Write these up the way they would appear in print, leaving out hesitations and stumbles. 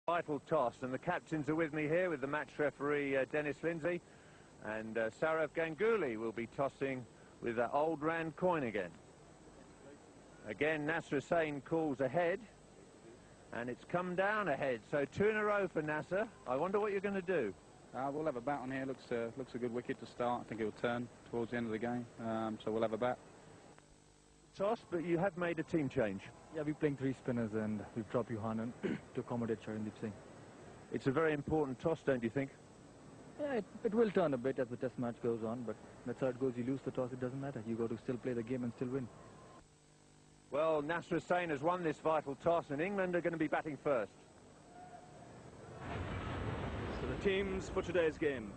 Vital toss, and the captains are with me here with the match referee Dennis Lindsay, and Sourav Ganguly will be tossing with that old rand coin again. Again, Nasser Hussain calls ahead, and it's come down ahead, so 2 in a row for Nasser. I wonder what you're going to do. We'll have a bat on here. Looks a good wicket to start. I think it'll turn towards the end of the game, so we'll have a bat. Toss, but you have made a team change. Yeah, we're playing 3 spinners and we've dropped Yohanan to accommodate Charandeep Singh. It's a very important toss, don't you think? Yeah, it will turn a bit as the test match goes on, but that's how it goes. You lose the toss, it doesn't matter. You got to still play the game and still win. Well, Nasser Hussain has won this vital toss, and England are going to be batting first. So the teams for today's game.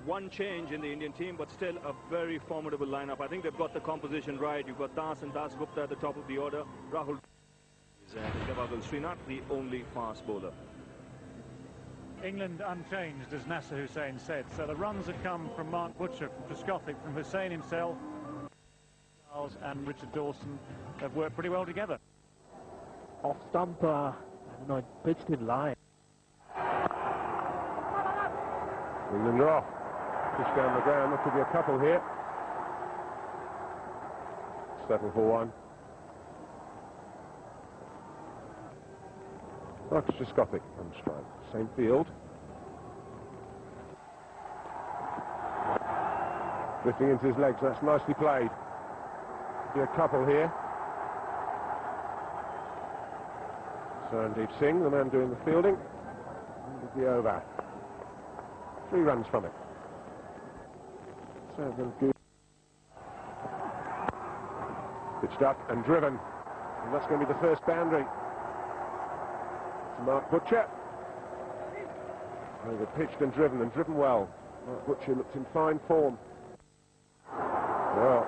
One change in the Indian team, but still a very formidable lineup. I think they've got the composition right. You've got Das and Das Gupta at the top of the order. Rahul and Javagal Srinath, the only fast bowler. England unchanged, as Nasser Hussain said. So the runs have come from Mark Butcher, from Trescothick, from Hussain himself. Charles and Richard Dawson have worked pretty well together. Off stump, it pitched in line. England are off. Pitch down the ground. There could be a couple here. Settle for one. Marcus Trescothick on strike. Same field. Lifting into his legs. That's nicely played. Be a couple here. Charandeep Singh, the man doing the fielding. It'll be over. 3 runs from it. Pitched up and driven. And that's going to be the first boundary. To Mark Butcher. Over pitched and driven well. Mark Butcher looks in fine form. Well,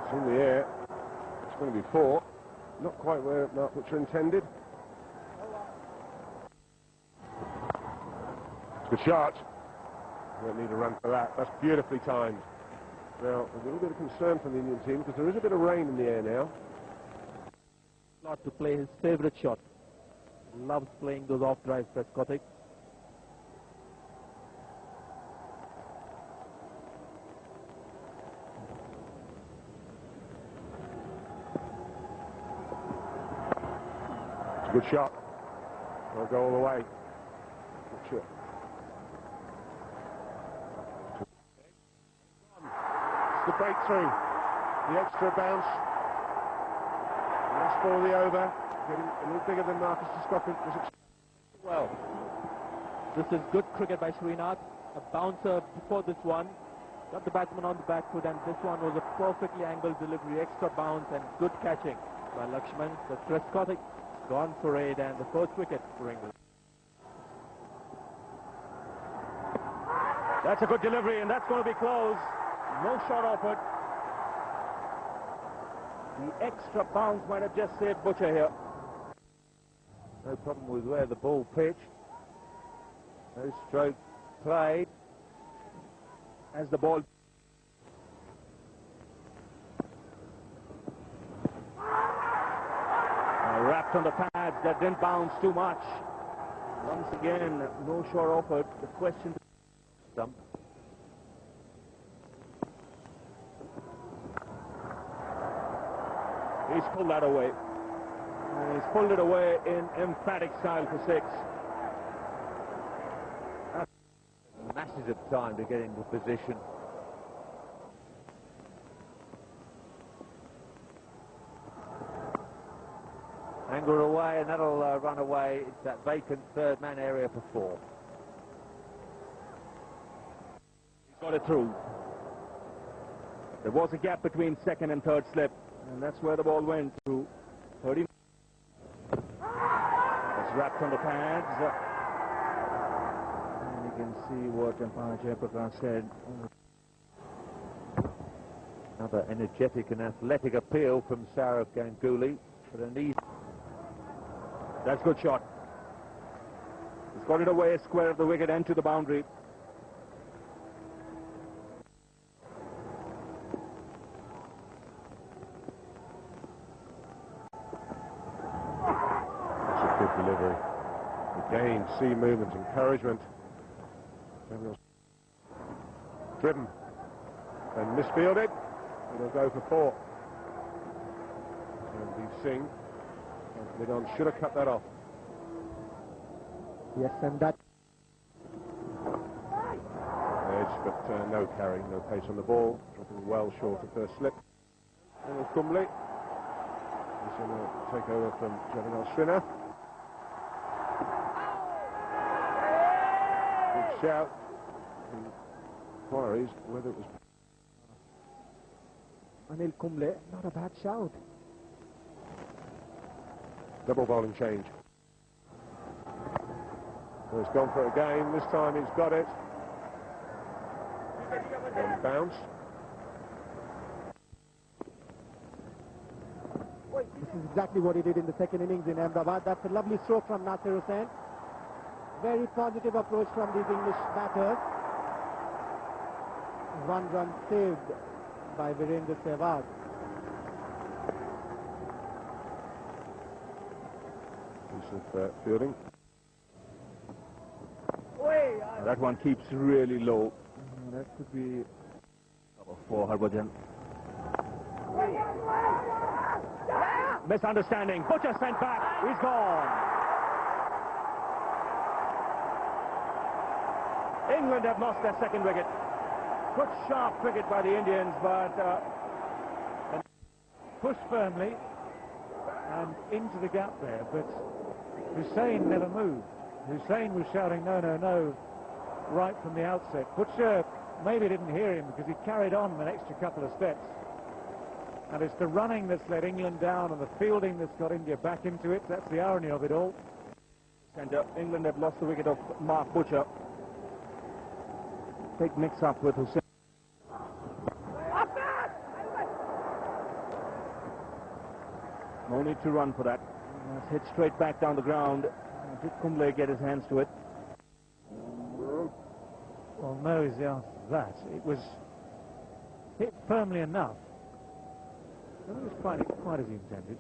it's in the air. It's going to be 4. Not quite where Mark Butcher intended. Good shot. Won't need a run for that. That's beautifully timed. Now, a little bit of concern from the Indian team because there is a bit of rain in the air now. Not to play his favourite shot. Loves playing those off drives, Trescothick. It's a good shot. They'll go all the way. Good shot. The breakthrough, the extra bounce, last ball of the over, getting a little bigger than Marcus Trescothick was expecting. Well, this is good cricket by Srinath. A bouncer before this one. Got the batsman on the back foot, and this one was a perfectly angled delivery, extra bounce and good catching by Lakshman. The Trescothick gone for 8 and the first wicket for England. That's a good delivery, and that's going to be close. No shot offered. The extra bounce might have just saved Butcher here. No problem with where the ball pitched. No stroke played. As the ball... wrapped on the pads, that didn't bounce too much. Once again, no shot offered. The question... Stump. He's pulled that away. He's pulled it away in emphatic style for 6. Masses of time to get into position. Angle away, and that'll run away. It's that vacant 3rd man area for 4. He's got it through. There was a gap between 2nd and 3rd slip, and that's where the ball went through. 30. It's wrapped on the pads. And you can see what Umpire Jayaprakash said. Another energetic and athletic appeal from Sourav Ganguly, but a knee. That's a good shot. He's got it away square of the wicket and to the boundary. Delivery. Again, see movement, encouragement. Driven and misfielded. It'll go for 4. And Singh mid-on should have cut that off. Yes, and that Edge, but no carry, no pace on the ball, dropping well short of first slip. And Kumble is going to take over from Javinal Srinath. Good shout. He inquiries whether it was Anil Kumble, not a bad shout. double bowling change. Well, he's gone for it again. This time he's got it. And bounce. This is exactly what he did in the second innings in Ahmedabad. That's a lovely stroke from Nasir Hussain. Very positive approach from these English batters. 1 run saved by Virendra Sehwag. Piece of fielding. That one keeps really low. That could be For Harbhajan. Misunderstanding. Butcher sent back. He's gone. England have lost their second wicket. Good sharp cricket by the Indians, but Pushed firmly and into the gap there, but Hussain never moved. Hussain was shouting no, no, no right from the outset. Butcher maybe didn't hear him because he carried on an extra couple of steps. And it's the running that's let England down and the fielding that's got India back into it. That's the irony of it all. and England have lost the wicket of Mark Butcher. Big mix-up with Hussain. No need to run for that. That's hit straight back down the ground. Did Kumble get his hands to it? Well, no is the answer to that. It was hit firmly enough. It was quite as he intended.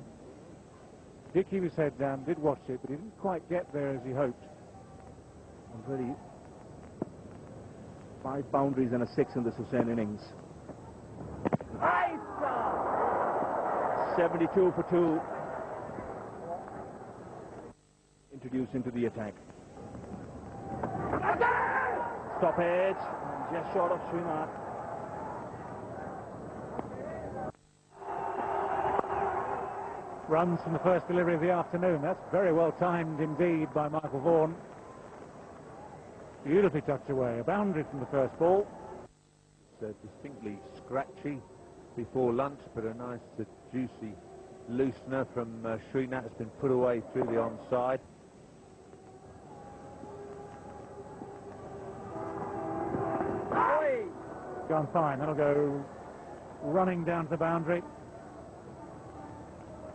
Dickey was head down, did watch it, but he didn't quite get there as he hoped. Already 5 boundaries and a 6 in this Hussain innings. 72 for 2. Introduced into the attack. Stoppage, just short of Srinath. Runs from the first delivery of the afternoon. That's very well timed indeed by Michael Vaughan. Beautifully tucked away. A boundary from the first ball. It's distinctly scratchy before lunch, but a nice juicy loosener from Srinath has been put away through the onside. Gone fine. That'll go running down to the boundary.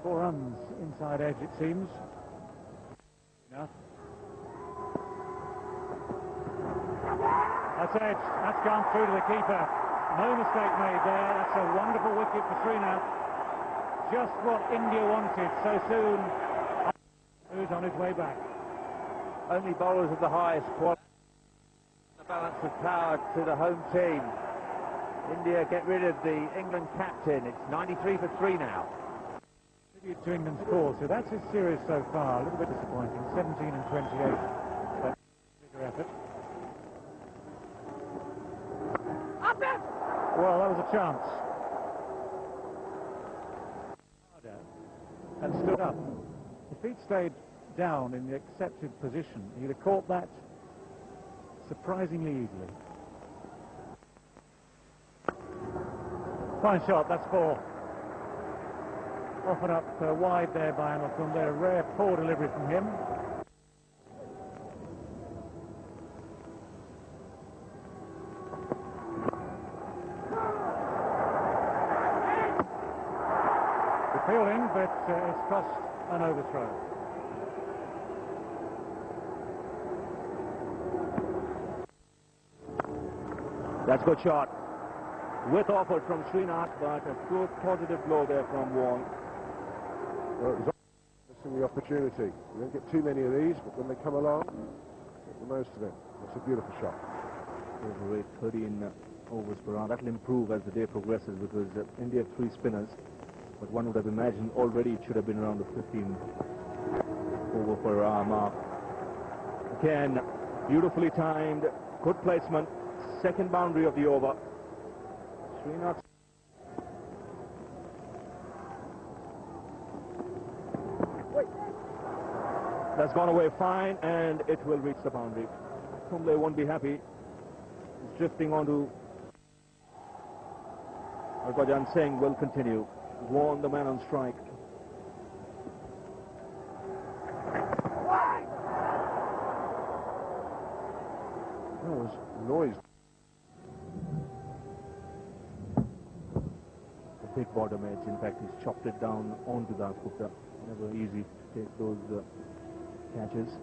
4 runs inside edge, it seems. Enough. That's edge. That's gone through to the keeper. No mistake made there. That's a wonderful wicket for Srinath. Just what India wanted so soon. Who's on his way back. Only bowlers of the highest quality. The balance of power to the home team. India get rid of the England captain. It's 93 for 3 now. Tribute to England's cause. So that's his series so far. A little bit disappointing. 17 and 28. But bigger effort. Well, that was a chance. And stood up. If he'd stayed down in the accepted position, he'd have caught that surprisingly easily. Fine shot, that's 4. Often up wide there by Anil Kumble. A rare poor delivery from him. The fielding, but it's cost an overthrow. That's a good shot. With offer from Srinath, but a good positive blow there from Vaughan. Well, it was missing the opportunity. You don't get too many of these, but when they come along, Get the most of it. It's a beautiful shot. Over 13 overs per round. That will improve as the day progresses because India have 3 spinners. But one would have imagined already it should have been around the 15 over per hour mark. Again, beautifully timed, good placement, second boundary of the over. Srinath. That's gone away fine, and it will reach the boundary. Kumble won't be happy. He's drifting onto. Harbhajan Singh will continue. Warn the man on strike. That was noise. A big bottom edge. In fact, he's chopped it down onto Das Gupta. Never easy to take those catches.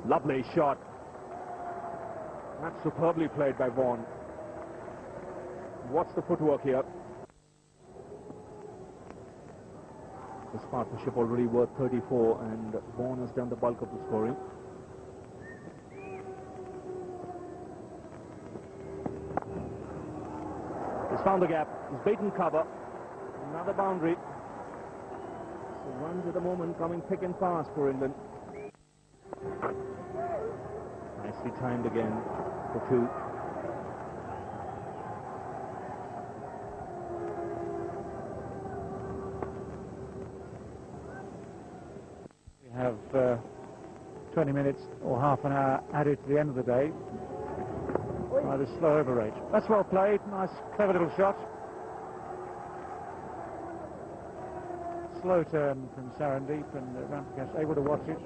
Lovely shot. That's superbly played by Vaughan. What's the footwork here? This partnership already worth 34, and Vaughan has done the bulk of the scoring. He's found the gap. He's beaten cover. Another boundary. So runs at the moment coming thick and fast for England. Nicely timed again for 2. We have 20 minutes or half an hour added to the end of the day by the slow over rate. That's well played. Nice, clever little shot. Slow turn from Sarandeep, and Ramprakash able to watch it.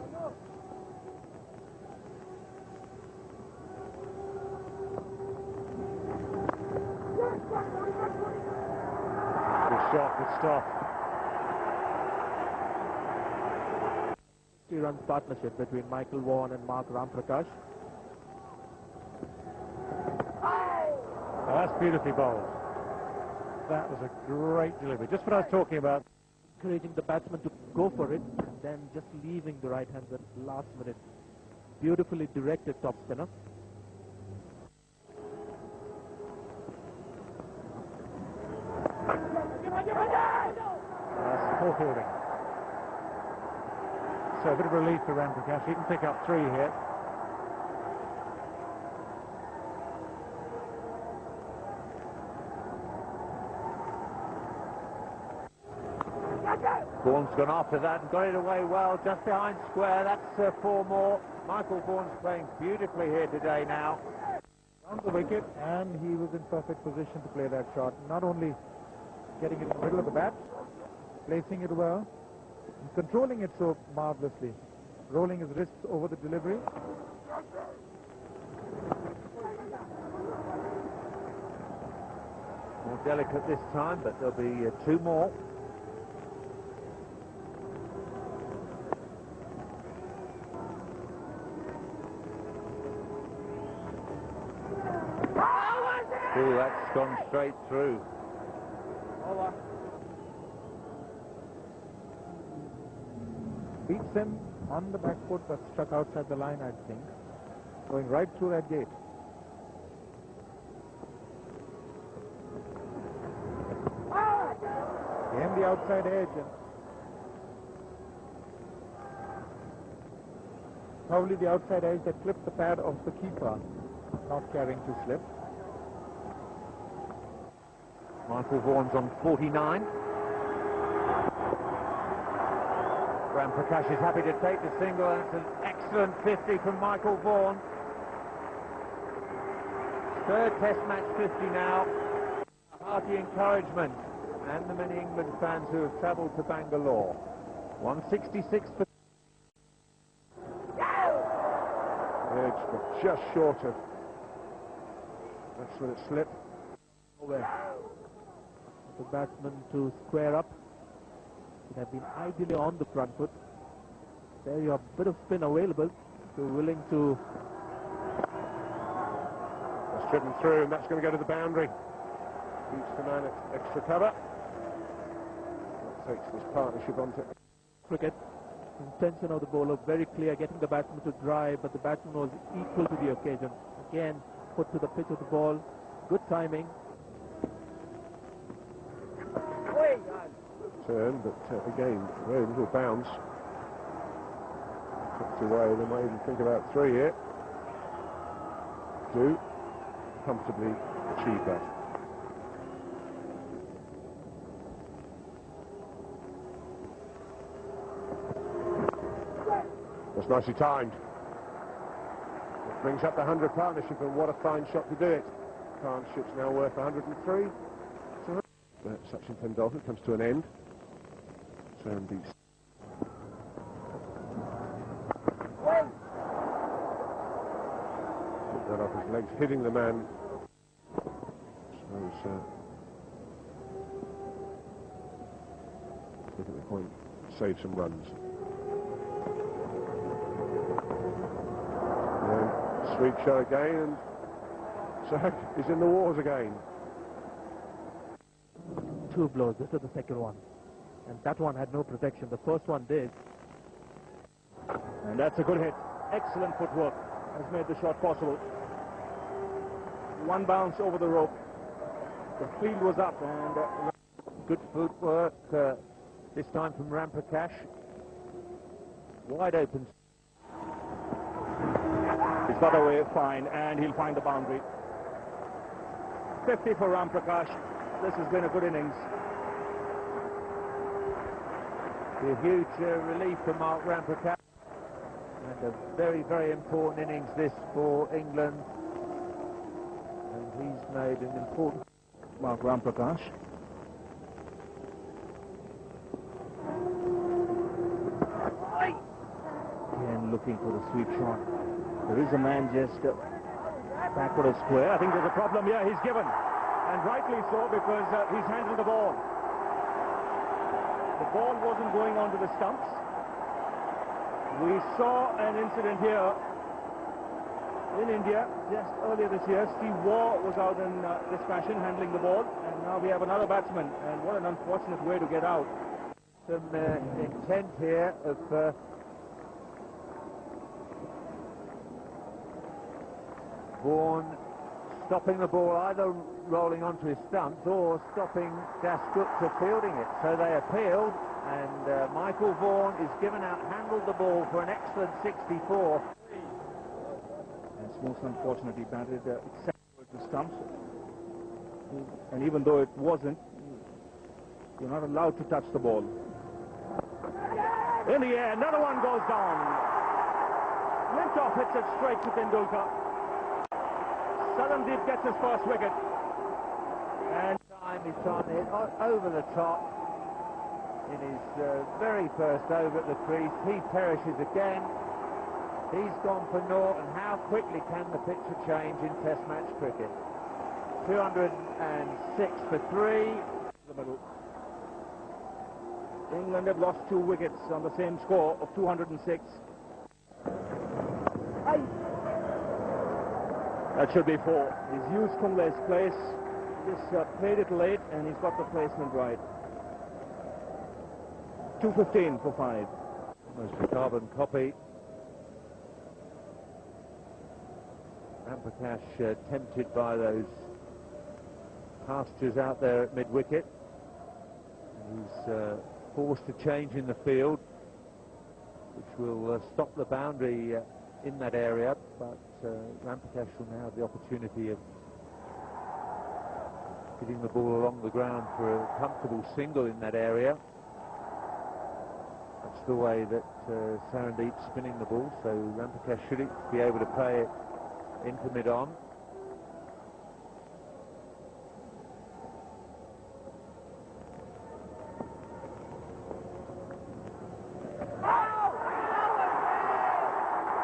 Good shot, good stop. 3-run partnership between Michael Vaughan and Mark Ramprakash. Oh, that's beautifully bowled. That was a great delivery. Just what I was talking about. Encouraging the batsman to go for it, and then just leaving the right hand at the last minute. Beautifully directed top spinner. That's poor fielding. So a bit of relief for Ramprakash. He can pick up 3 here. Vaughan's gone after that and got it away well, just behind square. That's 4 more. Michael Vaughan's playing beautifully here today now. On the wicket, and he was in perfect position to play that shot. Not only getting it in the middle of the bat, placing it well, and controlling it so marvelously. Rolling his wrists over the delivery. More delicate this time, but there'll be 2 more. Oh, that's gone straight through. Beats him on the back foot, but struck outside the line, I think. Going right through that gate. Came the outside edge, and probably the outside edge that clipped the pad of the keeper, not caring to slip. Michael Vaughan's on 49. Ramprakash is happy to take the single, and it's an excellent 50 from Michael Vaughan. 3rd Test match 50 now. Hearty encouragement, and the many England fans who have travelled to Bangalore. 166 for... Edge, but just short of. That's when it slipped. Over. The batsman to square up. Would have been ideally on the front foot. There you have a bit of spin available. If you're willing to. That's driven through, and that's going to go to the boundary. Beats the man at extra cover. That takes this partnership on to cricket. Intention of the bowler very clear, getting the batsman to drive, but the batsman was equal to the occasion. Again, put to the pitch of the ball. Good timing. Turn, but again, very little bounce. Tucked away, they might even think about 3 here. Do comfortably achieve that. That's nicely timed. It brings up the 100 partnership, and what a fine shot to do it. Partnership's now worth 103. So Sachin Tendulkar comes to an end. Sarandeep. Took that off his legs, hitting the man. So look at the point, save some runs. Sweep shot again, and Sark is in the wars again. 2 blows. This is the second one. And that one had no protection. The first one did. And that's a good hit. Excellent footwork has made the shot possible. One bounce over the rope. The field was up, and Good footwork, this time from Ramprakash. Wide open. he's got away fine, and he'll find the boundary. 50 for Ramprakash. This has been a good innings. A huge relief for Mark Ramprakash, and a very, very important innings this for England, and he's made an important... Mark Ramprakash. Again looking for the sweep shot. There is a man just backward of square. I think there's a problem here. He's given, and rightly so, because he's handled the ball. The ball wasn't going onto the stumps. We saw an incident here in India just earlier this year. Steve Waugh was out in this fashion, handling the ball, and now we have another batsman, and what an unfortunate way to get out. Some intent here of Vaughan stopping the ball, either rolling onto his stumps or stopping Dasgupta fielding it. So they appealed, and Michael Vaughan is given out, handled the ball for an excellent 64. And it's most unfortunate he batted exactly towards the stumps. And even though it wasn't, you're not allowed to touch the ball. In the air, another one goes down. Flintoff hits it straight to Tendulkar. Sarandeep gets his first wicket. And time he's trying to hit over the top in his very first over at the crease. He perishes again. He's gone for naught, and how quickly can the picture change in Test match cricket? 206 for 3. The middle. England have lost 2 wickets on the same score of 206. That should be 4. He's used Kumble's place. Just played it late, and he's got the placement right. 215 for 5. Almost a carbon copy. Ramprakash tempted by those pastures out there at mid-wicket. He's forced to change in the field, which will stop the boundary in that area, but Ramprakash will now have the opportunity of getting the ball along the ground for a comfortable single in that area. That's the way that Sarandeep's spinning the ball, so Ramprakash should be able to play it into mid-on.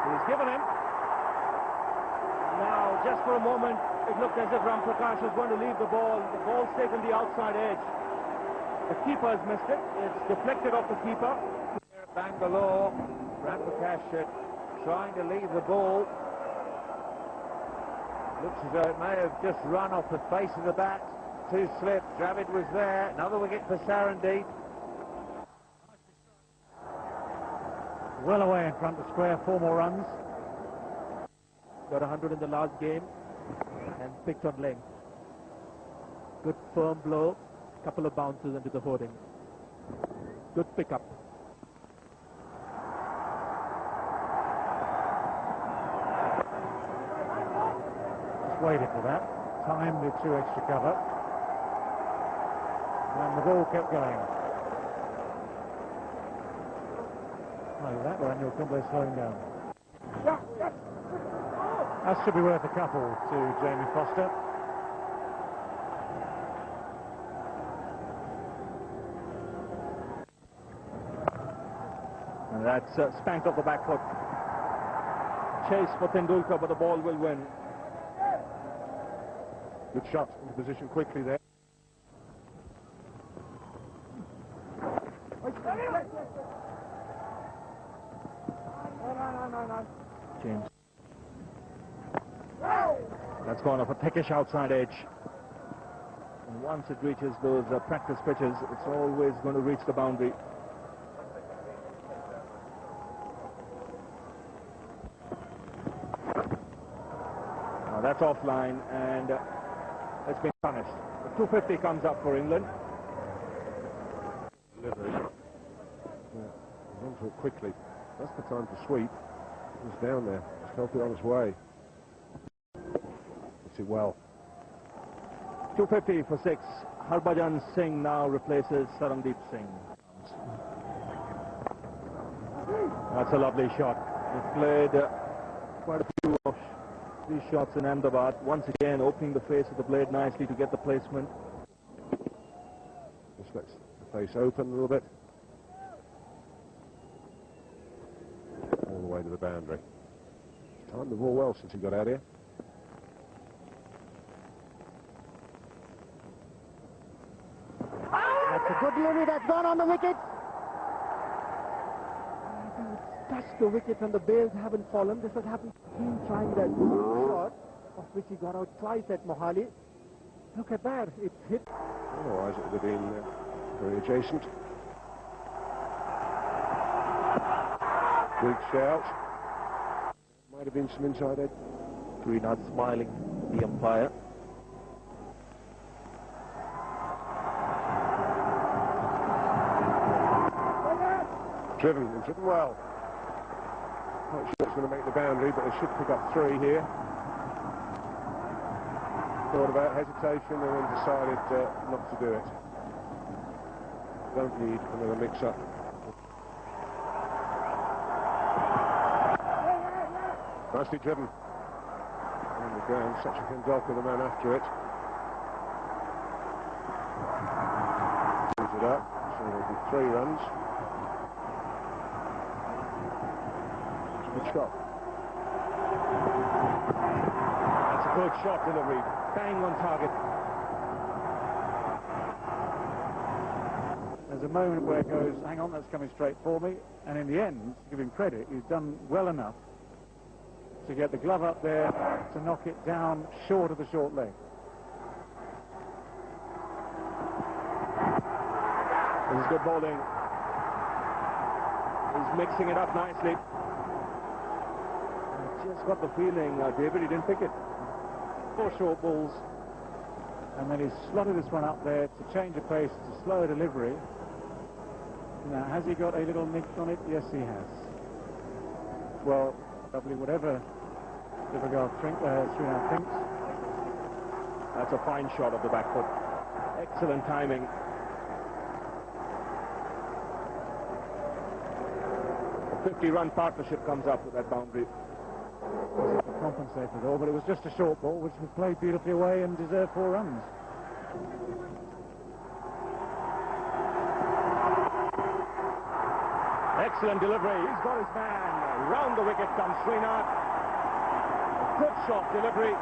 He's given him. Now, just for a moment, it looked as if Ramprakash was going to leave the ball. The ball's taken the outside edge. The keeper has missed it. It's deflected off the keeper. Here at Bangalore, Ramprakash trying to leave the ball. Looks as though it may have just run off the face of the bat. 2 slips. Dravid was there. Another wicket for Sarandeep. well away in front of square, 4 more runs. Got 100 in the last game and picked on length. Good firm blow, couple of bounces into the hoarding. Good pickup. Just waited for that. Timed the 2 extra cover. And the ball kept going. Like that, Daniel Kumble slowing down. That should be worth a couple to Jamie Foster. And that's spanked off the back foot. Chase for Tendulkar, but the ball will win. Good shot into position quickly there. James. That's gone off a thickish outside edge. And once it reaches those practice pitches, it's always going to reach the boundary. Now that's offline, and it's been punished. The 250 comes up for England. Delivery. Yeah, onto it quickly. That's the time to sweep. It's down there. Just help it on its way. Hits it well. 250 for 6. Harbhajan Singh now replaces Sarandeep Singh. That's a lovely shot. He played quite a few of these shots in Ahmedabad. Once again, opening the face of the blade nicely to get the placement. Just lets the face open a little bit. All the way to the boundary. He's timed the ball well since he got out here. That's a good delivery, that's gone on the wicket. Touched the wicket and the bails haven't fallen. This has happened to him trying that shot, of which he got out twice at Mohali. Look at that, it hit. Otherwise it would have been very adjacent. Big shout. Might have been some inside edge. Srinath smiling, the umpire. Driven well. Not sure it's going to make the boundary, but they should pick up 3 here. Thought about hesitation and then decided not to do it. Don't need another mix-up. Nicely driven. On the ground, Sachin Tendulkar, the man after it. Brings it up, so there'll be 3 runs. Good shot. That's a good shot delivery. Bang on target. There's a moment where it goes, hang on, that's coming straight for me. And in the end, to give him credit, he's done well enough to get the glove up there to knock it down short of the short leg. This is good bowling. He's mixing it up nicely. I just got the feeling, David, he didn't pick it. 4 short balls, and then he's slotted this one up there to change the pace to slower delivery. Now, has he got a little nick on it? Yes, he has. Well, probably whatever Srinath thinks. That's a fine shot of the back foot. Excellent timing. A 50-run partnership comes up with that boundary. Compensated it all, but it was just a short ball which was played beautifully away and deserved 4 runs. Excellent delivery. He's got his man. Round the wicket comes Srinath. Good shot delivery.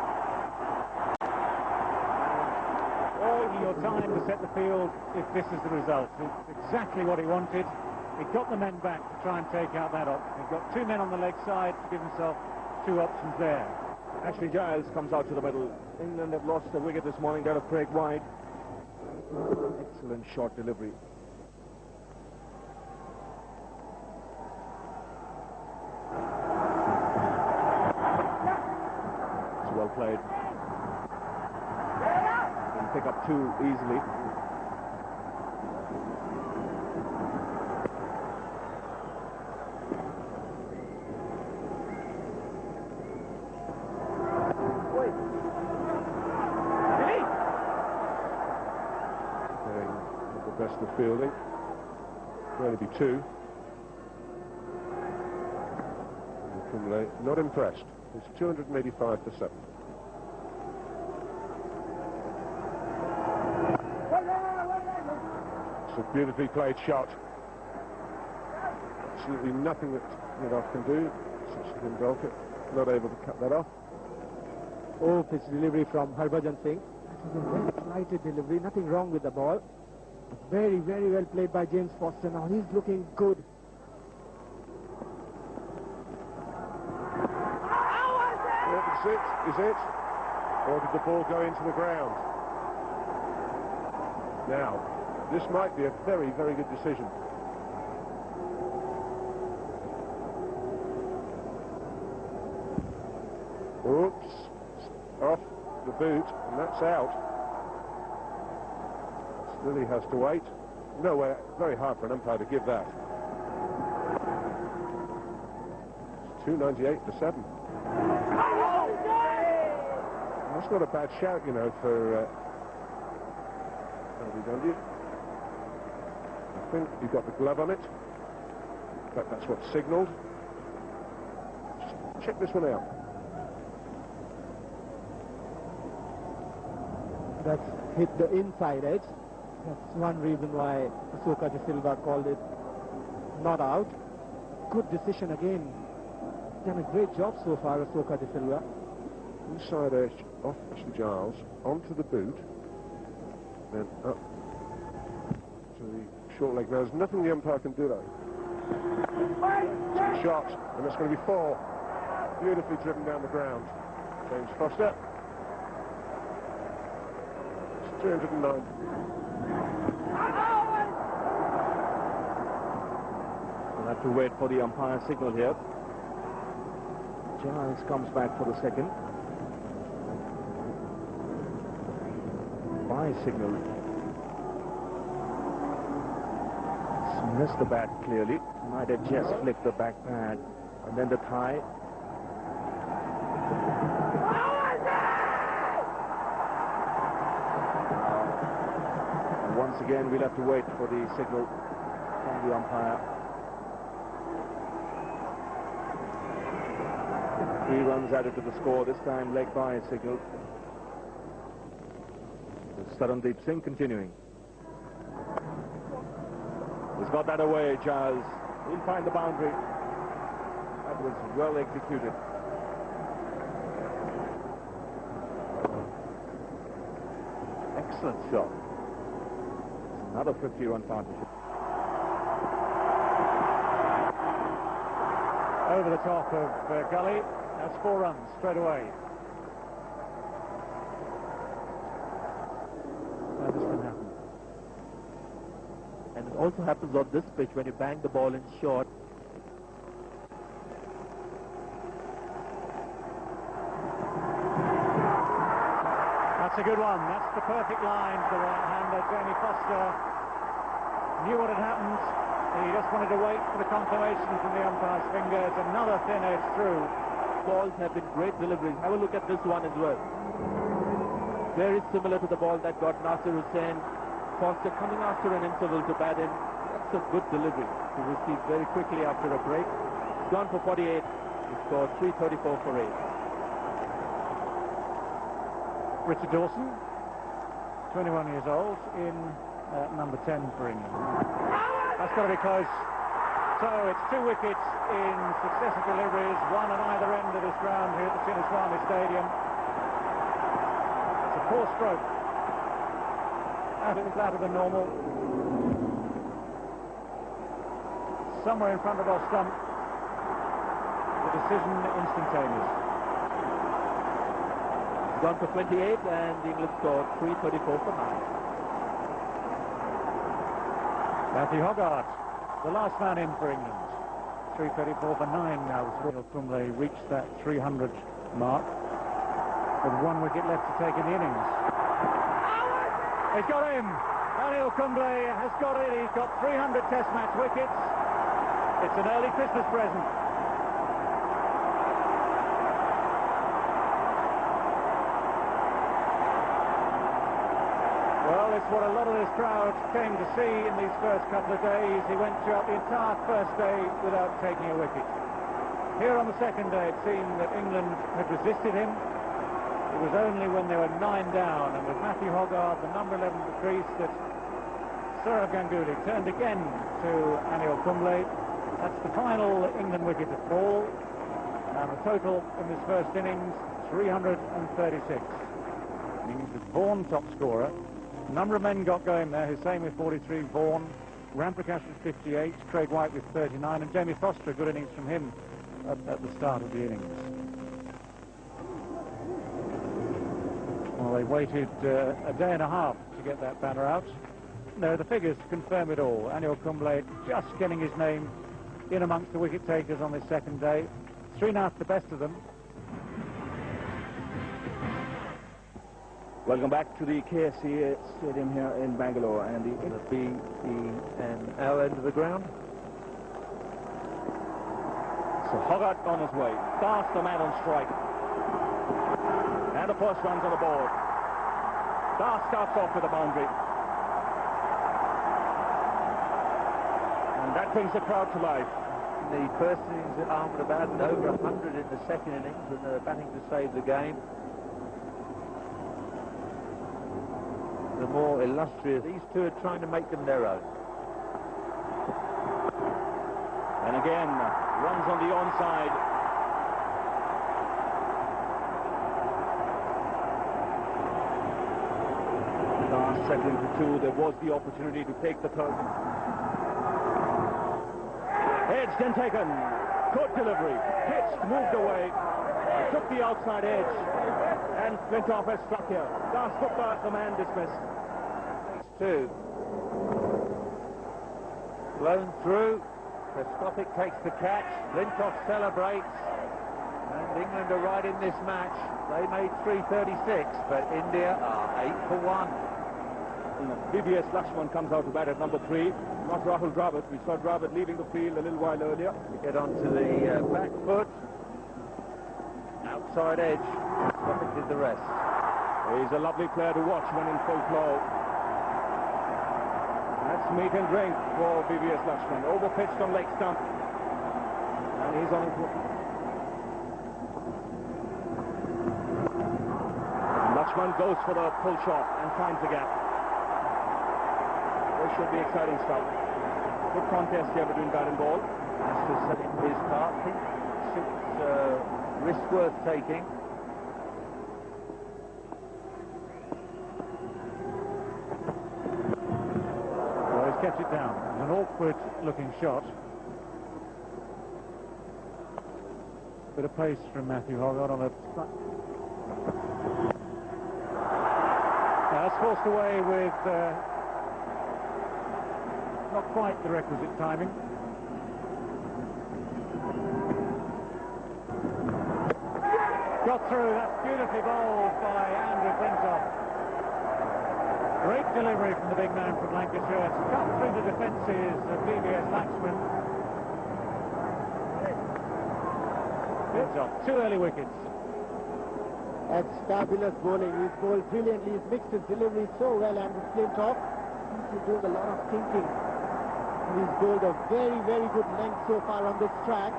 All your time to set the field if this is the result. It's exactly what he wanted. He got the men back to try and take out that option. He got 2 men on the leg side to give himself 2 options there. Ashley Giles comes out to the middle. England have lost the wicket this morning down of Craig Wide. Excellent short delivery. played. Didn't pick up too easily. Best of fielding. Will only be 2. Kumle not impressed. It's 285 for 7. It's a beautifully played shot. Absolutely nothing that Nidov can do. Sachin Tendulkar not able to cut that off. Oh, pitch delivery from Harbhajan Singh. That was a very flighted delivery. Nothing wrong with the ball. Very, very well played by James Foster. Now he's looking good. Is it? Or did the ball go into the ground? Now, this might be a very, very good decision. Oops. Off the boot, and that's out. Lily has to wait. No way, very hard for an umpire to give that. It's 298 for 7. That's not a bad shout, for LBW. I think he got the glove on it. In fact, that's what's signalled. Just check this one out. That's hit the inside edge. That's one reason why Asoka De Silva called it not out. Good decision again. Done a great job so far, Asoka De Silva. Inside edge off Ashley Giles, onto the boot, then up to the short leg. Now, there's nothing the umpire can do though. It's a shot, and that's going to be 4. Beautifully driven down the ground. James Foster. It's 309. We'll have to wait for the umpire signal here. Giles comes back for the second. By signal. He's missed the bat clearly. Might have just flicked the back pad. And then the thigh. And once again, we'll have to wait for the signal from the umpire. 3 runs added to the score, this time leg by signal. Sarandeep Singh continuing. He's got that away, Giles. He'll find the boundary. That was well executed. Excellent shot. Another 50-run partnership. Over the top of Gully. That's 4 runs straight away. Now this can happen. And it also happens on this pitch when you bang the ball in short. That's a good one. That's the perfect line to the right-hander. Jamie Foster knew what had happened. He just wanted to wait for the confirmation from the umpire's fingers. Another thin edge through. Balls have been great deliveries. Have a look at this one as well. Very similar to the ball that got Nasir Hussain. Foster coming after an interval to bat in. That's a good delivery to receive very quickly after a break. He's gone for 48. He scored 334 for 8. Richard Dawson, 21 years old, in number 10 for England. That's got to be close. So it's 2 wickets in successive deliveries, one at either end of this ground here at the Chinnaswamy Stadium. It's a poor stroke. Flatter than normal. Somewhere in front of our stump. The decision instantaneous. He's gone for 28 and England scored 334 for 9. Matthew Hogarth, the last man in for England. 334 for 9 now. Kumble reached that 300 mark. with 1 wicket left to take in the innings. He's got him! Anil Kumble has got it. He's got 300 Test match wickets. It's an early Christmas present. Well, it's what a lot of this crowd came to see in these first couple of days. He went throughout the entire first day without taking a wicket. Here on the second day, it seemed that England had resisted him. It was only when they were 9 down, and with Matthew Hoggard, the number 11 at the crease, that Sourav Ganguly turned again to Anil Kumble. That's the final England wicket to fall. And the total in this first innings, 336. Innings with Vaughan top scorer. A number of men got going there. Hussain with 43, Vaughan, Ramprakash with 58, Craig White with 39, and Jamie Foster, a good innings from him at the start of the innings. Well, they waited a day and a half to get that batter out. No, the figures confirm it all. Anil Kumble just getting his name in amongst the wicket takers on this second day. Srinath the best of them. Welcome back to the KFC Stadium here in Bangalore, and the B-E-N our end of the ground. So Hoggard on his way. Das the man on strike. And the first run's on the board. Das starts off with a boundary. And that brings the crowd to life. The first innings at Ahmedabad and over 100 in the second innings, and they're batting to save the game. The more illustrious, these two are trying to make them their own. And again, runs on the onside. Last settling to 2, there was the opportunity to take the third. Edged and taken. Good delivery. Pitched, moved away. Took the outside edge. And Flintoff has struck here. Das Gupta, the man dismissed. 2. Blown through. Prestopik takes the catch. Flintoff celebrates. And England are right in this match. They made 336, but India are 8 for 1. VVS Lakshman comes out to bat at number 3. Not Rahul Dravid. We saw Dravid leaving the field a little while earlier. We get onto the back foot. Outside edge. Prestopik did the rest. He's a lovely player to watch when in full flow. That's meat and drink for VVS Lakshman. Overpitched on leg stump. And he's on his way. Lakshman goes for the pull shot and finds the gap. This should be exciting stuff. Good contest here between bat and ball. Has to say his part. I think it's risk worth taking. Kept it down. It was an awkward looking shot. Bit of pace from Matthew Hoggard on a... That's forced away with not quite the requisite timing. Got through. That's beautifully bowled by Andrew Flintoff. Great delivery from the big man from Lancashire. It's cut through the defences of VVS Lakshman. Flintoff, 2 early wickets. That's fabulous bowling. He's bowled brilliantly. He's mixed his delivery so well, Andrew Flintoff. He's doing a lot of thinking. He's bowled a very, very good length so far on this track.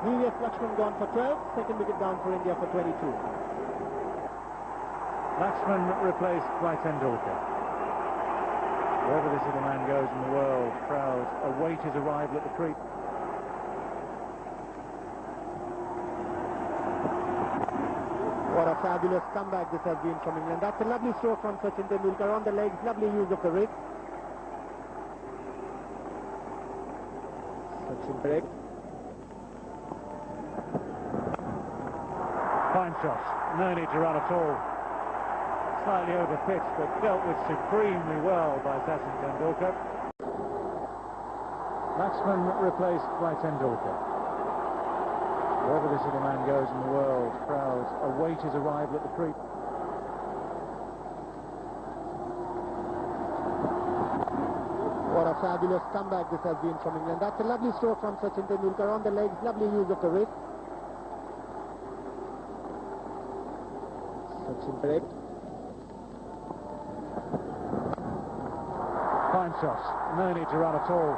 VVS Lakshman gone for 12. Second wicket down for India for 22. Lakshman replaced by Tendulkar. Wherever this little man goes in the world, crowds await his arrival at the creek. What a fabulous comeback this has been from England. That's a lovely stroke from Sachin Tendulkar on the legs. Lovely use of the wrist. Sachin break. Fine shot. No need to run at all. Slightly overpitched, but dealt with supremely well by Sachin Tendulkar. Lakshman replaced by Tendulkar. Wherever this little man goes in the world, crowds await his arrival at the creek. What a fabulous comeback this has been from England. That's a lovely stroke from Sachin Tendulkar on the legs. Lovely use of the wrist. Sachin correct. Fine shot. No need to run at all.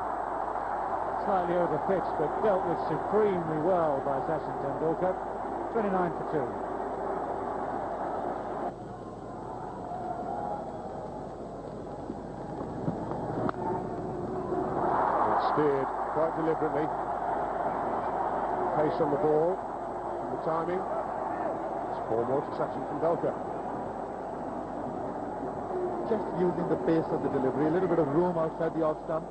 Slightly over pitch, but dealt with supremely well by Sachin Tendulkar. 29 for 2. Steered quite deliberately. Pace on the ball, and the timing. It's 4 more to Sachin Tendulkar. Just using the pace of the delivery, a little bit of room outside the off stump.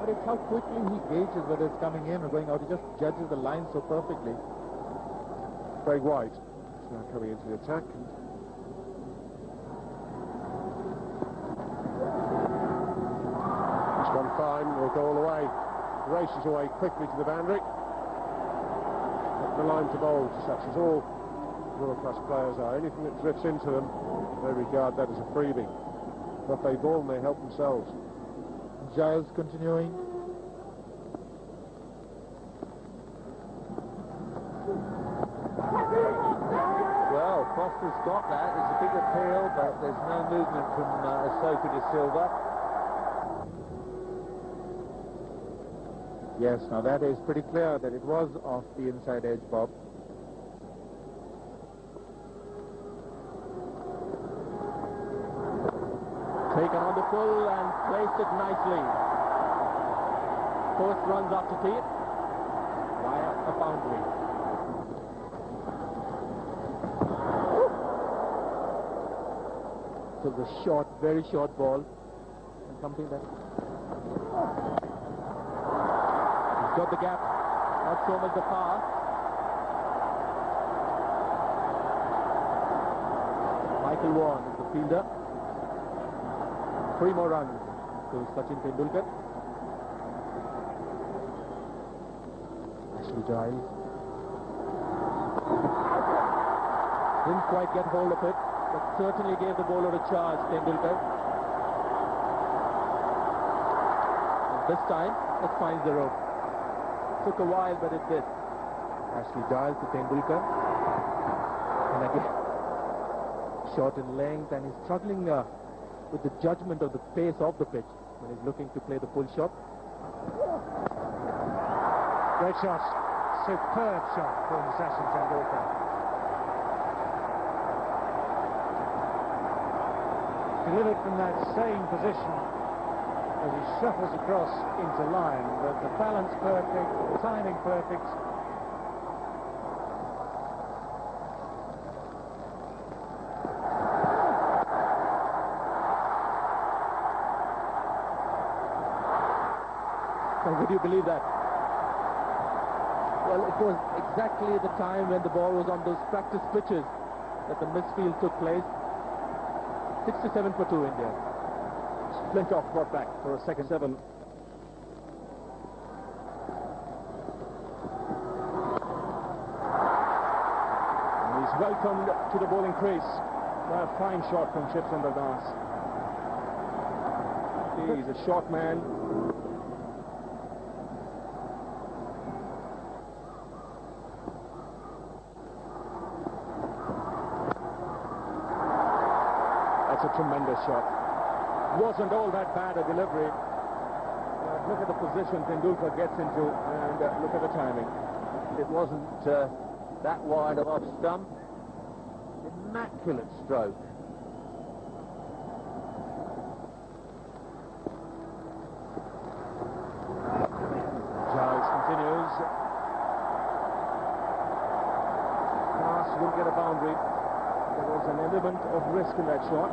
But it's how quickly he gauges whether it's coming in or going out. He just judges the line so perfectly. Craig White is now coming into the attack. This one fine, will go all the way. Races away quickly to the boundary. Up the line to bowl, such as all world-class players are. Anything that drifts into them, they regard that as a freebie. But they ball and they help themselves. Giles continuing. Well, Foster's got that. There's a big appeal, but there's no movement from Asoka de Silva. Yes, now that is pretty clear that it was off the inside edge, Bob. Taken on the full and placed it nicely. First runs up to tee via a boundary. So the short, very short ball, and something that he's got the gap, not so much the power. Michael Vaughan is the fielder. 3 more runs to Sachin Tendulkar. Ashley Giles didn't quite get hold of it, but certainly gave the bowler a charge, Tendulkar. And this time, it finds the rope. Took a while, but it did. Ashley Giles to Tendulkar. And again, short in length, and he's struggling with the judgment of the pace of the pitch when he's looking to play the full shot. Great shot. Superb shot from Sachin Tendulkar. Delivered from that same position as he shuffles across into line. The balance perfect, the timing perfect. Would you believe that? Well, it was exactly the time when the ball was on those practice pitches that the misfield took place. 67 for 2 India. Flintoff brought back for a second 7. And he's welcomed to the bowling crease by a fine shot from Chitendra Das. He's a short man. That's a tremendous shot. Wasn't all that bad a delivery. Look at the position Tendulkar gets into, and look at the timing. It wasn't that wide of off stump. Immaculate stroke. Giles continues. Das will get a boundary. There was an element of risk in that shot.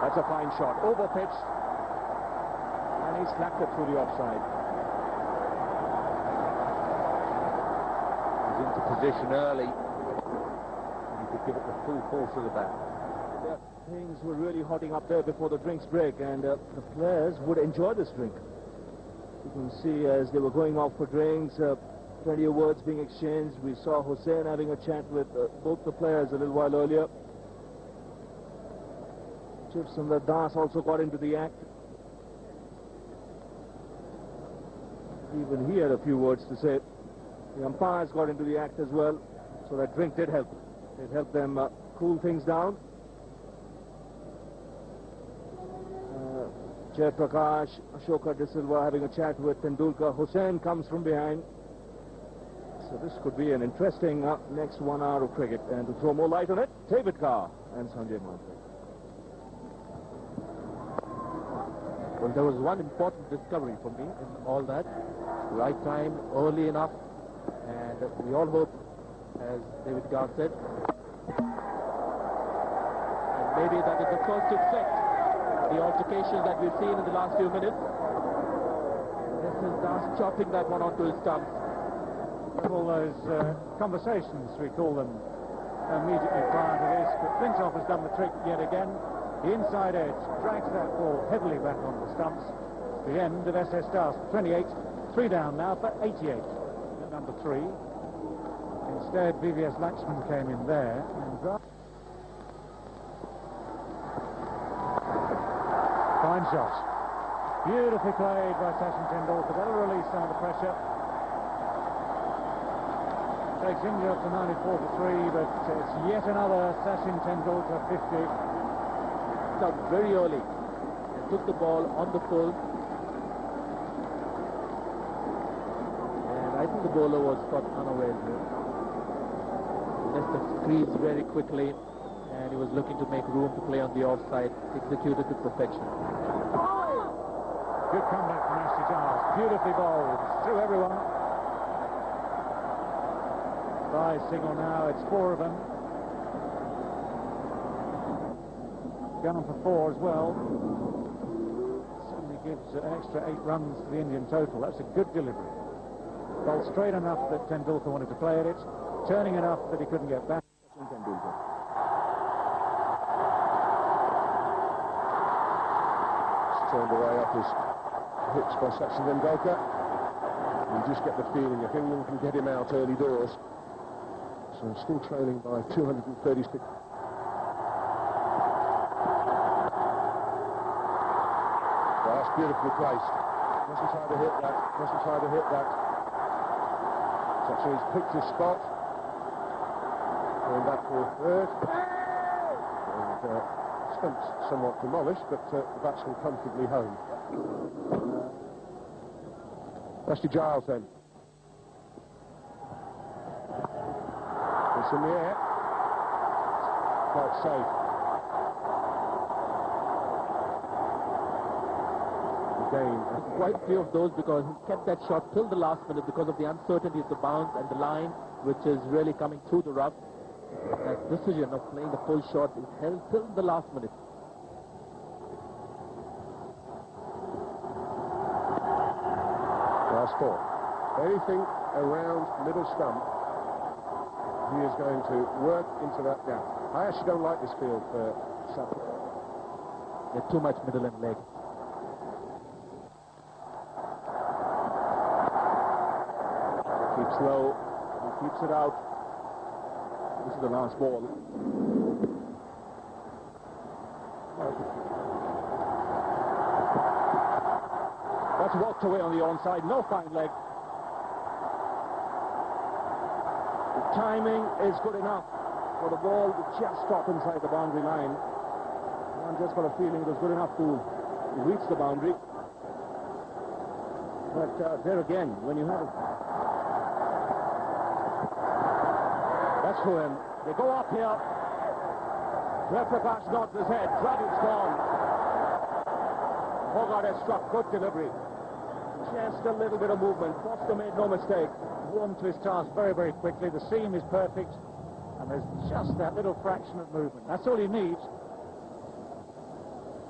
That's a fine shot. Over pitched. And he slapped it through the offside. He's into position early. You could give it the full force of the bat. Things were really hotting up there before the drinks break, and the players would enjoy this drink. You can see as they were going off for drinks, plenty of words being exchanged. We saw Hussain having a chat with both the players a little while earlier. Chipsundar Das also got into the act. Even he had a few words to say. The umpires got into the act as well, so that drink did help. It helped them cool things down. Jayaprakash, Ashoka De Silva having a chat with Tendulkar. Hussain comes from behind. So this could be an interesting next 1 hour of cricket. And to throw more light on it, David Carr and Sanjay Mantre. Well, there was one important discovery for me in all that. Right time, early enough, and we all hope, as David Carr said, and maybe that is the first effect of the altercations that we've seen in the last few minutes. This is Das chopping that one onto his stumps. All those conversations, we call them, immediately prior to this, but Flintoff has done the trick yet again. The inside edge drags that ball heavily back on the stumps. The end of SS Das, 28, 3 down now for 88 at number 3. Instead, VVS Lakshman came in there. And fine shot. Beautifully played by Sachin Tendulkar. That'll release some of the pressure. Takes India up to 94 for 3, but it's yet another Sachin Tendulkar 50. Out very early and took the ball on the full, and I think the bowler was caught unawares here. He missed the crease very quickly, and he was looking to make room to play on the offside. Executed to perfection. Good comeback from Ashley Giles. Beautifully bowled through everyone. By single now, it's 4 of them. Gone for 4 as well. Certainly gives an extra 8 runs to the Indian total. That's a good delivery. Bowled straight enough that Tendulkar wanted to play at it, turning enough that he couldn't get back. Tendulkar. It's turned away off his hips by Sachin Tendulkar. You just get the feeling if England can get him out early doors. So still trailing by 236. Beautifully placed. Doesn't try to hit that. Doesn't try to hit that. Sachin has picked his spot. Going back for 3rd. And stumps somewhat demolished, but the batsman comfortably home. Ashley Giles then. It's in the air. Quite safe. Quite a few of those, because he kept that shot till the last minute because of the uncertainty of the bounce and the line, which is really coming through the rough. That decision of playing the full shot is held till the last minute. Last 4. Anything around middle stump, he is going to work into that gap. I actually don't like this field for South. There's too much middle and leg. Low, he keeps it out. This is the last ball. That's walked away on the onside. No fine leg. The timing is good enough for the ball to just stop inside the boundary line. One just got a feeling it was good enough to reach the boundary. But there again, when you have that's for him. They go up here. Jayaprakash nods his head. Dravid's gone. Hogarth has struck. Good delivery. Just a little bit of movement. Foster made no mistake. Warmed to his task very, very quickly. The seam is perfect, and there's just that little fraction of movement. That's all you need.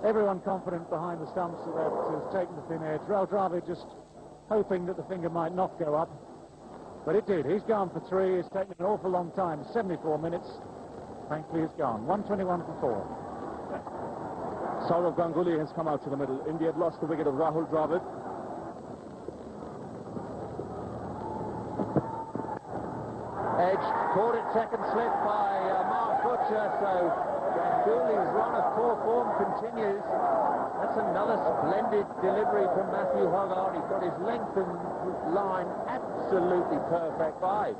Everyone confident behind the stumps that has taken the thin edge. Rahul Dravid just hoping that the finger might not go up. But it did. He's gone for 3. It's taken an awful long time. 74 minutes. Thankfully, it's gone. 121 for 4. Saurav Ganguly has come out to the middle. India had lost the wicket of Rahul Dravid. Edge caught it second slip by Mark Butcher, so Ganguly's run of poor form continues. That's another splendid delivery from Matthew Hoggard. He's got his length and line absolutely perfect. 5.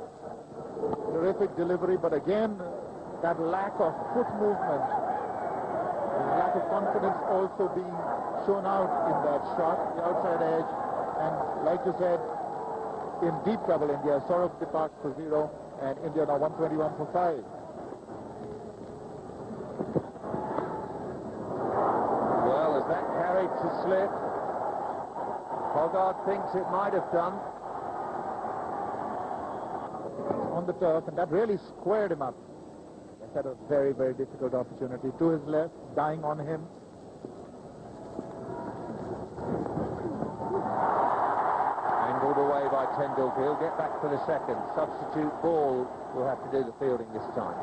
Terrific delivery, but again, that lack of foot movement, the lack of confidence also being shown out in that shot, the outside edge, and like you said, in deep trouble India. Saurav departs for 0, and India now 121 for 5. Well, as that carried to slip, Hoggard thinks it might have done. On the turf, and that really squared him up. He had a very, very difficult opportunity to his left, dying on him. Angled away by Tendulkar. He'll get back for the second. Substitute Ball will have to do the fielding this time.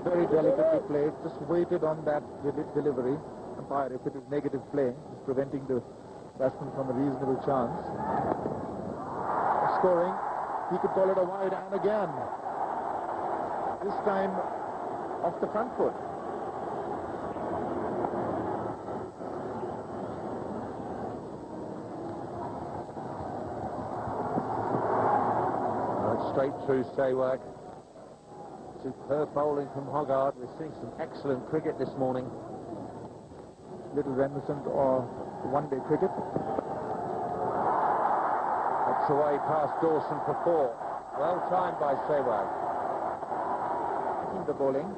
Very delicately played, just waited on that delivery. Umpire, if it is negative play, is preventing the batsman from a reasonable chance. Scoring, he could call it a wide, and again, this time off the front foot. Straight through Sehwag. Superb bowling from Hoggard. We're seeing some excellent cricket this morning. Little reminiscent of one-day cricket. That's away past Dawson for 4. Well timed by Sehwag. The bowling.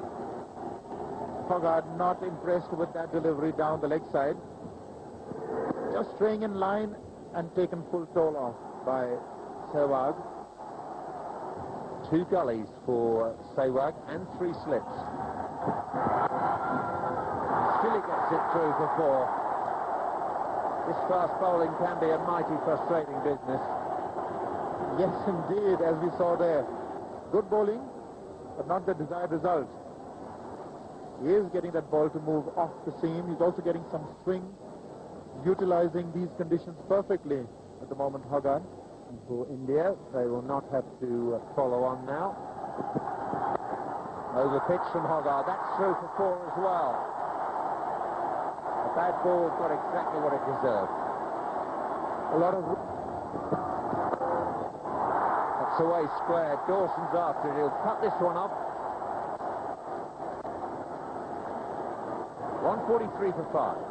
Hoggard not impressed with that delivery down the leg side. Just straying in line and taken full toll off by Sehwag. 2 gullies for Sehwag and 3 slips. Still he gets it through for 4. This fast bowling can be a mighty frustrating business. Yes, indeed, as we saw there. Good bowling, but not the desired result. He is getting that ball to move off the seam. He's also getting some swing, utilizing these conditions perfectly at the moment, Hoggard. And for India, they will not have to follow on now. Over pitch from Hoggard. That's through for 4 as well. A bad ball got exactly what it deserved. A lot of... That's away square. Dawson's after it. He'll cut this one off. 143 for 5.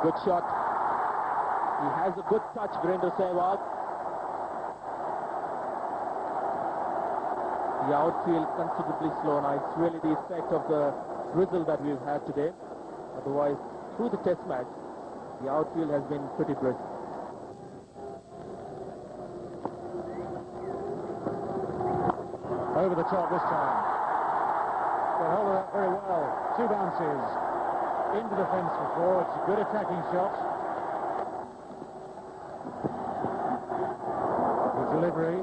Good shot. He has a good touch, Virendra Sehwag. The outfield considerably slow now. It's really the effect of the drizzle that we've had today. Otherwise, through the test match, the outfield has been pretty brisk. Over the top this time. Got hold of that very well. 2 bounces. Into the fence for 4. It's a good attacking shot. The delivery.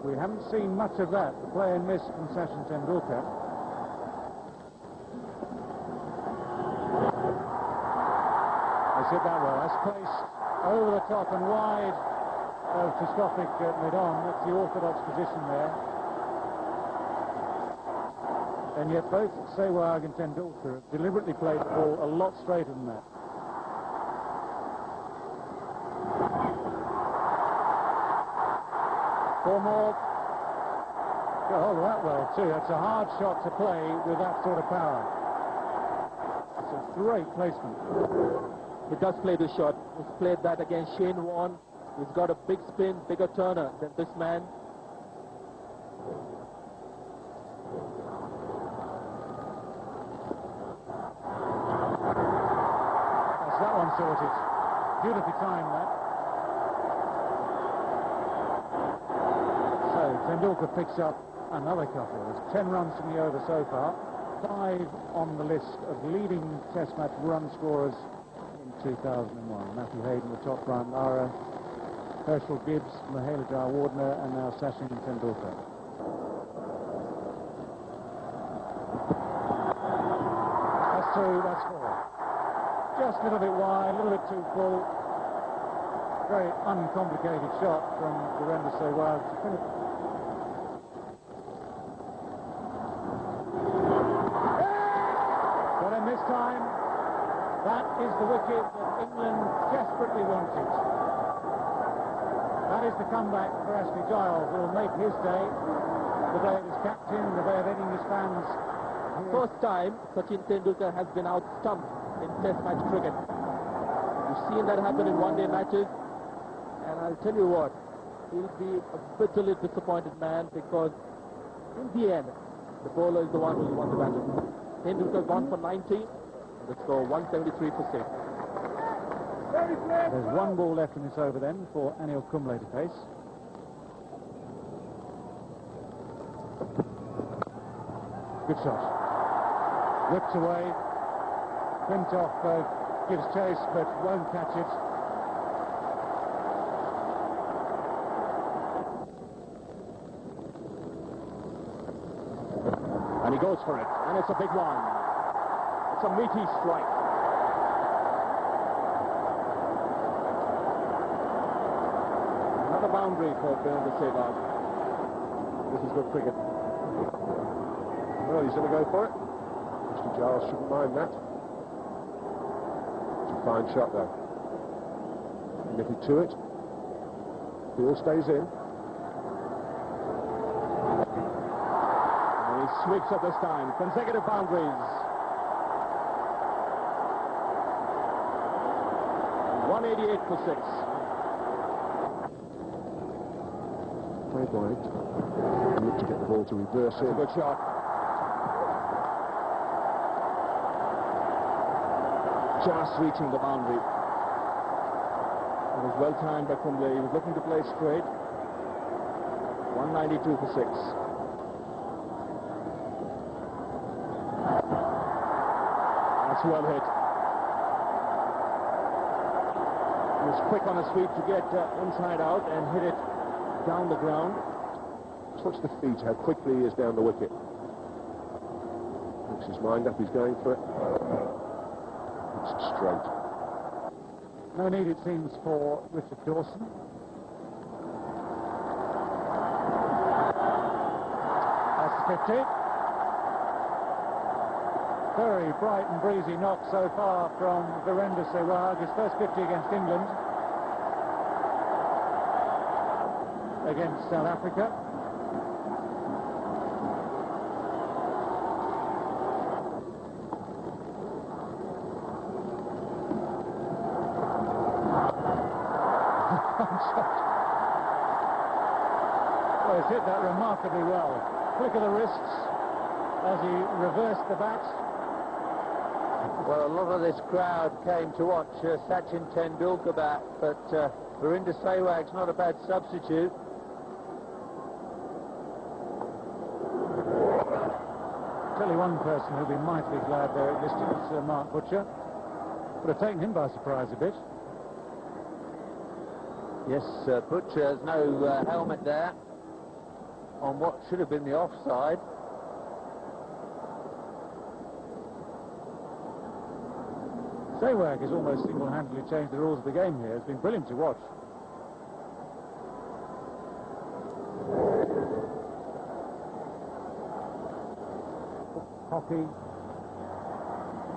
We haven't seen much of that. The play and miss from Sachin Tendulkar. That's hit that well. That's placed over the top and wide of Teskofik mid-on. That's the orthodox position there. And yet both Sehwag and Tendulkar have deliberately played the ball a lot straighter than that. Four more. Got hold of that well too. That's a hard shot to play with that sort of power. It's a great placement. He does play the shot. He's played that against Shane Warne. He's got a big spin, bigger turner than this man. Sorted. Beautifully timed that. So Tendulkar picks up another couple. There's 10 runs from the over so far. 5 on the list of leading Test match run scorers in 2001. Matthew Hayden, the top run, Lara, Herschel Gibbs, Mahela Wardner, and now Sachin Tendulkar. That's two, that's four. Just a little bit wide, a little bit too full. Very uncomplicated shot from Virender Sehwag to finish. But in this time, that is the wicket that England desperately wanted. That is the comeback for Ashley Giles, who will make his day, the day of his captain, the day of ending his fans. First time Sachin Tendulkar has been out-stumped in Test match cricket. We've seen that happen in one-day matches, and I'll tell you what, he'll be a bitterly disappointed man, because in the end, the bowler is the one who won the battle. Tendulkar gone for 90, the score 173 for 6. There's one ball left in this over then for Anil Kumble to face. Good shot. Whipped away. Quintoff gives chase but won't catch it. And he goes for it, and it's a big one. It's a meaty strike. Another boundary for Virender Sehwag. This is good cricket. Well, he's going to go for it. Mr. Giles shouldn't mind that. It's a fine shot, though. Committed to it. Ball stays in. And he sweeps up this time. Consecutive boundaries. 188 for 6. Played wide. Look to get the ball to reverse it. Good shot. Just reaching the boundary. It was well timed by Kumble. He was looking to play straight. 192 for 6. That's well hit. He was quick on his feet to get inside out and hit it down the ground. Just watch the feet, how quickly he is down the wicket. Makes his mind up, he's going for it. It's straight. No need, it seems, for Richard Dawson. That's 50. Very bright and breezy knock so far from Virender Sehwag, his first 50 against England. Against South Africa. Well, he's hit that remarkably well. Flick of the wrists as he reversed the bat. Well, a lot of this crowd came to watch Sachin Tendulkar bat, but Virender Sehwag's not a bad substitute. Tell you one person who'll be mightily glad they're listed is Mark Butcher. Would have taken him by surprise a bit. Yes, Butcher has no helmet there on what should have been the offside. Sehwag has almost single-handedly changed the rules of the game here. It's been brilliant to watch. Hockey,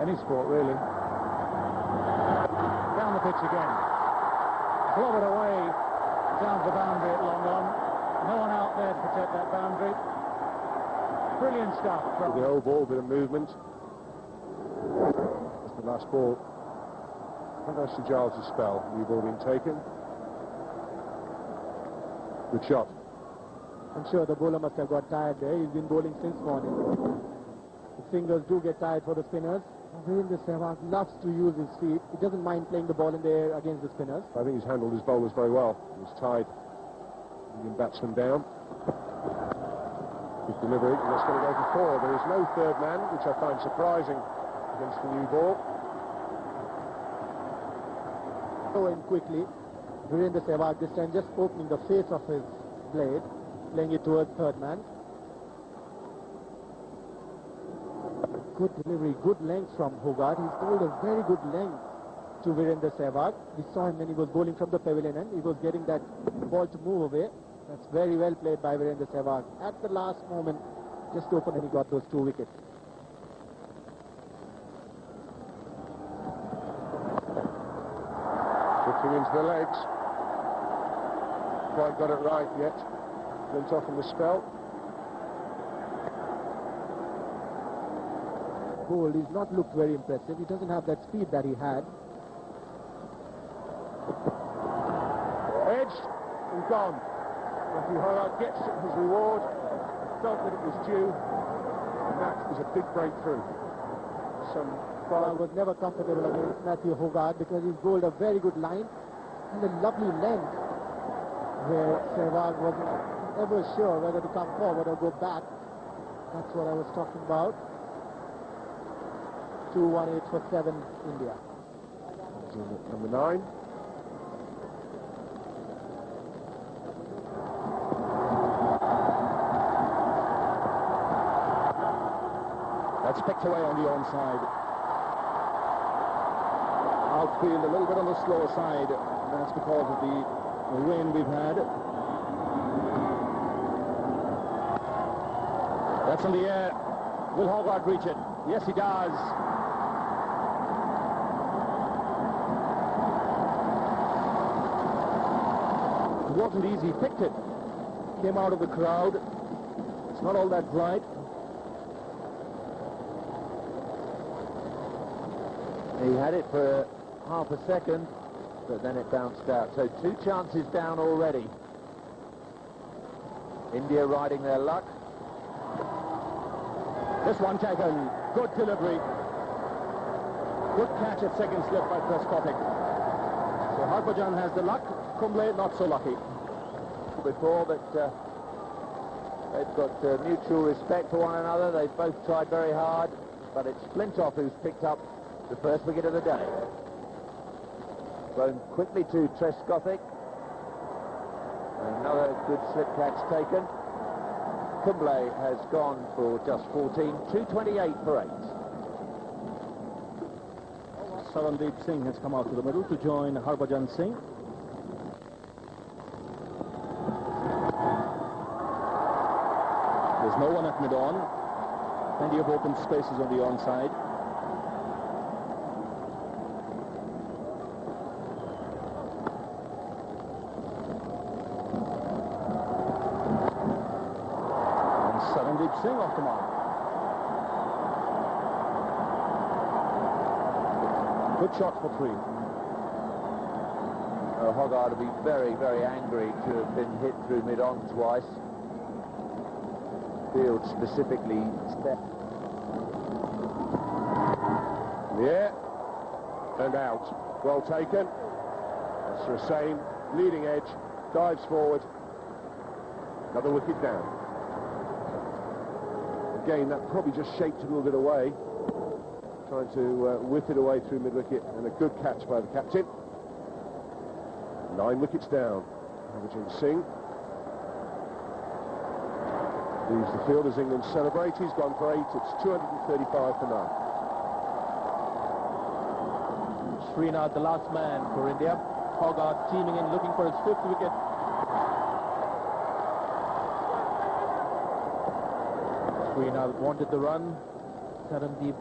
any sport really. Down the pitch again. Blob it away down the boundary at long on. No one out there to protect that boundary. Brilliant stuff. With the old ball, bit of movement. That's the last ball. Ashley Giles' spell. New ball being taken. Good shot. I'm sure the bowler must have got tired there. He's been bowling since morning. The fingers do get tired for the spinners. Virender Sehwag loves to use his feet. He doesn't mind playing the ball in the air against the spinners. I think he's handled his bowlers very well. He's tied the Indian batsman down. Good delivery, and that's going to go for 4. There is no third man, which I find surprising against the new ball. Going quickly. Virendra Sehwag this time just opening the face of his blade, playing it towards third man. Good delivery, good length from Hogarth. He's bowled a very good length to Virendra Sehwag. We saw him when he was bowling from the pavilion end. He was getting that ball to move away. That's very well played by Virendra Sehwag. At the last moment, just opened and he got those 2 wickets. Drifting into the legs. Quite got it right yet. Flintoff in the spell. Bowled, he's not looked very impressive. He doesn't have that speed that he had. Edged and gone. Matthew Hogarth gets his reward. Felt that it was due. And that is a big breakthrough. I was never comfortable against Matthew Hogarth because he's bowled a very good line and a lovely length where Sehwag wasn't ever sure whether to come forward or go back. That's what I was talking about. 2-1-8 for 7 India. Number 9. That's picked away on the onside. Outfield a little bit on the slower side. That's because of the rain we've had. That's in the air. Will Hogarth reach it? Yes, he does. It wasn't easy. He picked it. Came out of the crowd. It's not all that bright. He had it for half a second, but then it bounced out. So 2 chances down already. India riding their luck. This one taken. Good delivery. Good catch at second slip by Prescottick. So Harbhajan has the luck. Kumble not so lucky. Before, but they've got mutual respect for one another. They've both tried very hard, but it's Flintoff who's picked up the first wicket of the day. Thrown quickly to Trescothick. Another good slip catch taken. Kumble has gone for just 14. 228 for 8. Sarandeep Singh has come out to the middle to join Harbhajan Singh. There's no one at mid-on. Plenty of open spaces on the onside. Sarandeep Singh off the mark. Good shot for 3. Hogarth will be very, very angry to have been hit through mid-on twice. Field specifically stepped. Yeah. And out. Well taken. That's Hussain, leading edge, dives forward. Another wicket down. Again, that probably just shaped a little bit away, trying to whip it away through mid-wicket, and a good catch by the captain. 9 wickets down. Harbhajan Singh leaves the field as England celebrate. He's gone for 8. It's 235 for 9. Srinath, the last man for India. Hogarth teaming in, looking for his 5th wicket. Srinath wanted the run. Sarandeep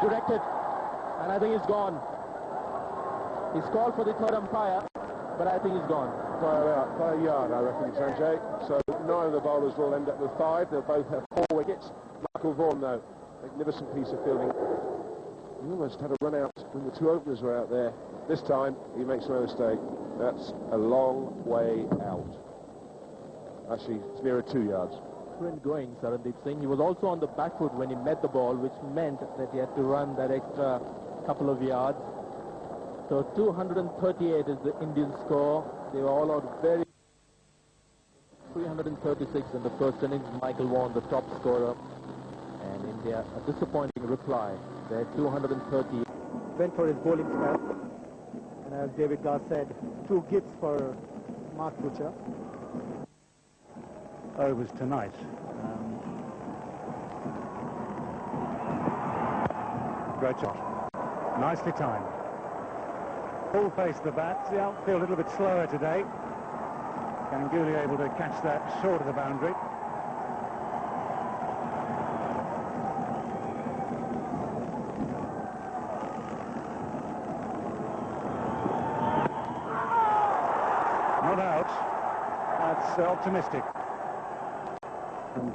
directed, and I think he's gone. He's called for the third umpire, but I think he's gone. By a yard, I reckon, Sanjay. So 9 of the bowlers will end up with 5. They'll both have 4 wickets. Michael Vaughan, though, magnificent piece of fielding. He almost had a run out when the 2 openers were out there. This time, he makes no mistake. That's a long way out. Actually, it's nearer 2 yards. Sprint going, Sarandeep Singh. He was also on the back foot when he met the ball, which meant that he had to run that extra couple of yards. So 238 is the Indian score. They were all out very 306 136 in the first innings. Michael Vaughan, the top scorer. And India, a disappointing reply. They're 230. Went for his bowling spell. And as David Garth said, 2 gifts for Mark Butcher. Overs tonight. Great shot. Nicely timed. Full face of the bat. The outfield a little bit slower today. Ganguly able to catch that short of the boundary. Not out. That's optimistic. And,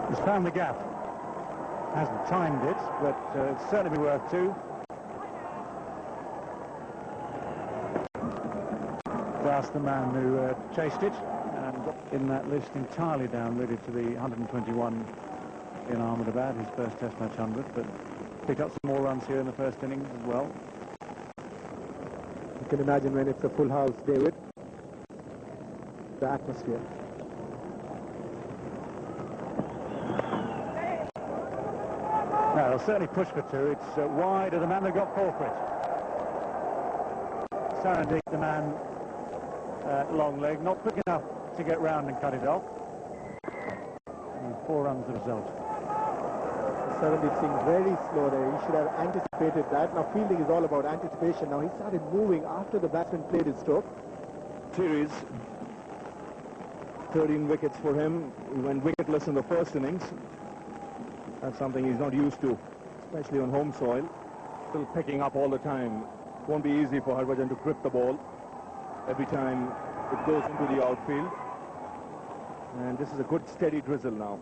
he's found the gap. Hasn't timed it, but it's certainly be worth 2. That's the man who chased it, and in that list entirely down really to the 121 in Ahmedabad, his first Test match 100, but picked up some more runs here in the first innings as well. You can imagine when it's a full house, David, the atmosphere. No, they'll certainly push for 2. It's wide of the man that got 4 for it. Sarandik, the man, long leg, not quick enough to get round and cut it off. And 4 runs the result. Sarandik Singh very slow there. He should have anticipated that. Now fielding is all about anticipation. Now he started moving after the batsman played his stroke. Series, 13 wickets for him. He went wicketless in the first innings. That's something he's not used to, especially on home soil. Still picking up all the time. Won't be easy for Harbhajan to grip the ball every time it goes into the outfield. And this is a good steady drizzle now.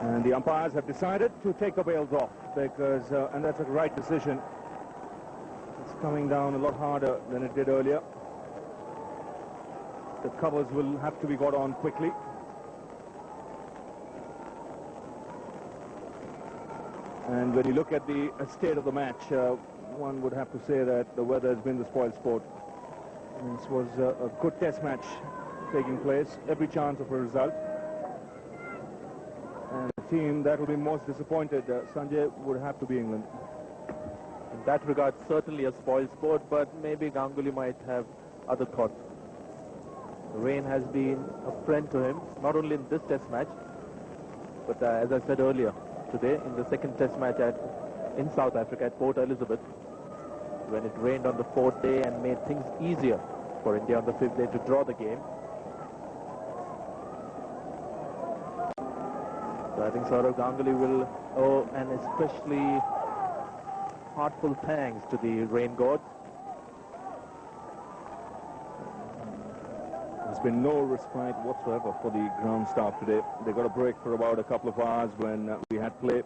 And the umpires have decided to take the bails off because, and that's a right decision. It's coming down a lot harder than it did earlier. The covers will have to be got on quickly. And when you look at the state of the match, one would have to say that the weather has been the spoil sport. And this was a good Test match taking place, every chance of a result. And the team that will be most disappointed, Sanjay, would have to be England. In that regard, certainly a spoil sport, but maybe Ganguly might have other thoughts. The rain has been a friend to him, not only in this Test match, but as I said earlier, today in the second Test match in South Africa at Port Elizabeth, when it rained on the 4th day and made things easier for India on the 5th day to draw the game. So I think Sourav Ganguly will owe an especially heartfelt thanks to the rain gods. There's been no respite whatsoever for the ground staff today. They got a break for about a couple of hours when we had play.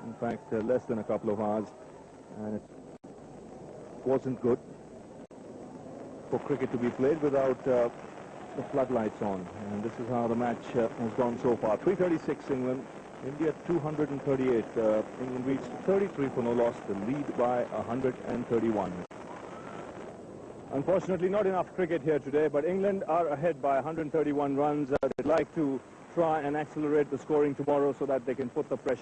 In fact, less than a couple of hours. And it wasn't good for cricket to be played without the floodlights on. And this is how the match has gone so far. 336 England, India 238. England reached 33 for no loss, the lead by 131. Unfortunately, not enough cricket here today, but England are ahead by 131 runs. They'd like to try and accelerate the scoring tomorrow so that they can put the pressure